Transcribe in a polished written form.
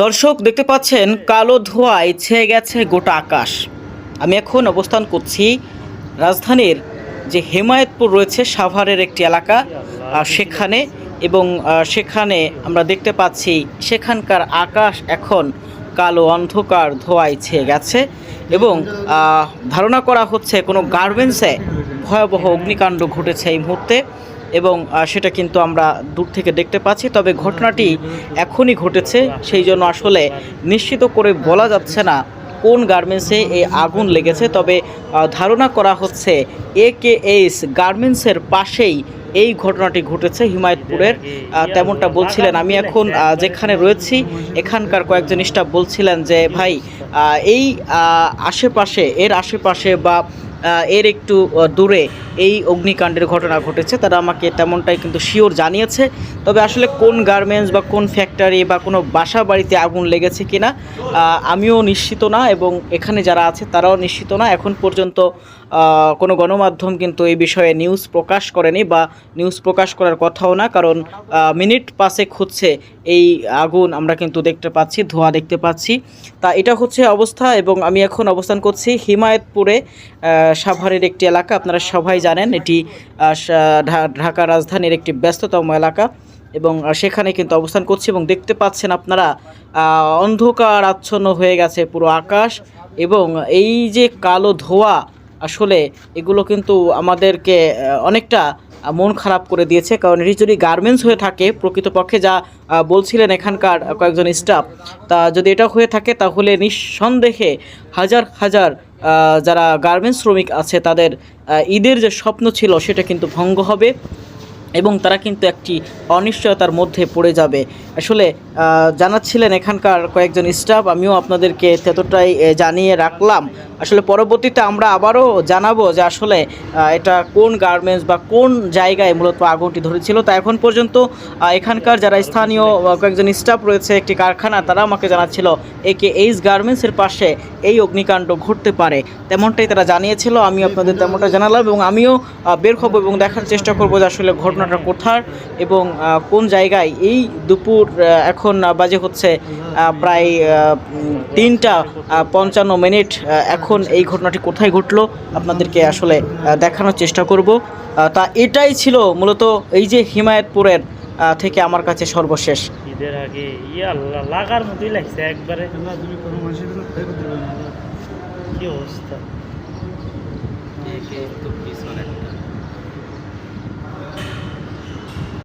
দর্শক দেখতে পাচ্ছেন কালো ধোঁয়ায় ছেয়ে গেছে গোটা আকাশ। আমি এখন অবস্থান করছি রাজধানীর যে হেমায়েতপুর রয়েছে সাভারের একটি এলাকা সেখানে, এবং সেখানে আমরা দেখতে পাচ্ছি সেখানকার আকাশ এখন কালো অন্ধকার ধোঁয়ায় ছেয়ে গেছে এবং ধারণা করা হচ্ছে কোনো গার্মেন্টসে ভয়াবহ অগ্নিকাণ্ড ঘটেছে এই মুহূর্তে, এবং সেটা কিন্তু আমরা দূর থেকে দেখতে পাচ্ছি। তবে ঘটনাটি এখনই ঘটেছে, সেই জন্য আসলে নিশ্চিত করে বলা যাচ্ছে না কোন গার্মেন্টসে এই আগুন লেগেছে। তবে ধারণা করা হচ্ছে AKS গার্মেন্টসের পাশেই এই ঘটনাটি ঘটেছে হিমায়তপুরের, তেমনটা বলছিলেন। আমি এখন যেখানে রয়েছি এখানকার কয়েকজন স্টাফ বলছিলেন যে ভাই এই এর আশেপাশে বা এর একটু দূরে এই অগ্নিকাণ্ডের ঘটনা ঘটেছে। তারা আমাকে তেমনটাই কিন্তু শিওর জানিয়েছে। তবে আসলে কোন গার্মেন্টস বা কোন ফ্যাক্টরি বা কোনো বাসা বাড়িতে আগুন লেগেছে কিনা আমিও নিশ্চিত না, এবং এখানে যারা আছে তারাও নিশ্চিত না। এখন পর্যন্ত কোনো গণমাধ্যম কিন্তু এই বিষয়ে নিউজ প্রকাশ করেনি বা নিউজ প্রকাশ করার কথাও না, কারণ মিনিট পাসেক হচ্ছে এই আগুন আমরা কিন্তু দেখতে পাচ্ছি, ধোঁয়া দেখতে পাচ্ছি। তা এটা হচ্ছে অবস্থা, এবং আমি এখন অবস্থান করছি হিমায়তপুরে, সাভারের একটি এলাকা। আপনারা সবাই জানেন এটি ঢাকা রাজধানীর একটি ব্যস্ততম এলাকা, এবং সেখানে কিন্তু অবস্থান করছি এবং দেখতে পাচ্ছেন আপনারা অন্ধকার আচ্ছন্ন হয়ে গেছে পুরো আকাশ, এবং এই যে কালো ধোঁয়া আসলে এগুলো কিন্তু আমাদেরকে অনেকটা মন খারাপ করে দিয়েছে। কারণ এটি যদি গার্মেন্টস হয়ে থাকে, প্রকৃতপক্ষে যা বলছিলেন এখানকার কয়েকজন স্টাফ, তা যদি এটা হয়ে থাকে তাহলে নিঃসন্দেহে হাজার হাজার যারা গার্মেন্টস শ্রমিক আছে তাদের ঈদের যে স্বপ্ন ছিল সেটা কিন্তু ভঙ্গ হবে, এবং তারা কিন্তু একটি অনিশ্চয়তার মধ্যে পড়ে যাবে। আসলে জানাচ্ছিলেন এখানকার কয়েকজন স্টাফ, আমিও আপনাদেরকে ততটাই জানিয়ে রাখলাম। আসলে পরবর্তীতে আমরা আবারও জানাবো যে আসলে এটা কোন গার্মেন্টস বা কোন জায়গায় মূলত আগুনটি ধরেছিল। তা এখন পর্যন্ত এখানকার যারা স্থানীয় কয়েকজন স্টাফ রয়েছে একটি কারখানা, তারা আমাকে জানাচ্ছিল AKS গার্মেন্টসের পাশে এই অগ্নিকাণ্ড ঘটতে পারে, তেমনটাই তারা জানিয়েছিল। আমি আপনাদের তেমনটা জানালাম, এবং আমিও বের হব এবং দেখার চেষ্টা করব যে আসলে ঘটনাটা কোথায় এবং কোন জায়গায়। এই দুপুর এখন বাজে হচ্ছে প্রায় 3:55। এখন এই ঘটনাটি কোথায় ঘটলো আপনাদেরকে আসলে দেখানোর চেষ্টা করব। তা এটাই ছিল মূলত এই যে হিমায়তপুরের থেকে আমার কাছে সর্বশেষ। ঈদের আগে লাগার মতোই লাগছে একবারে, কি অবস্থা।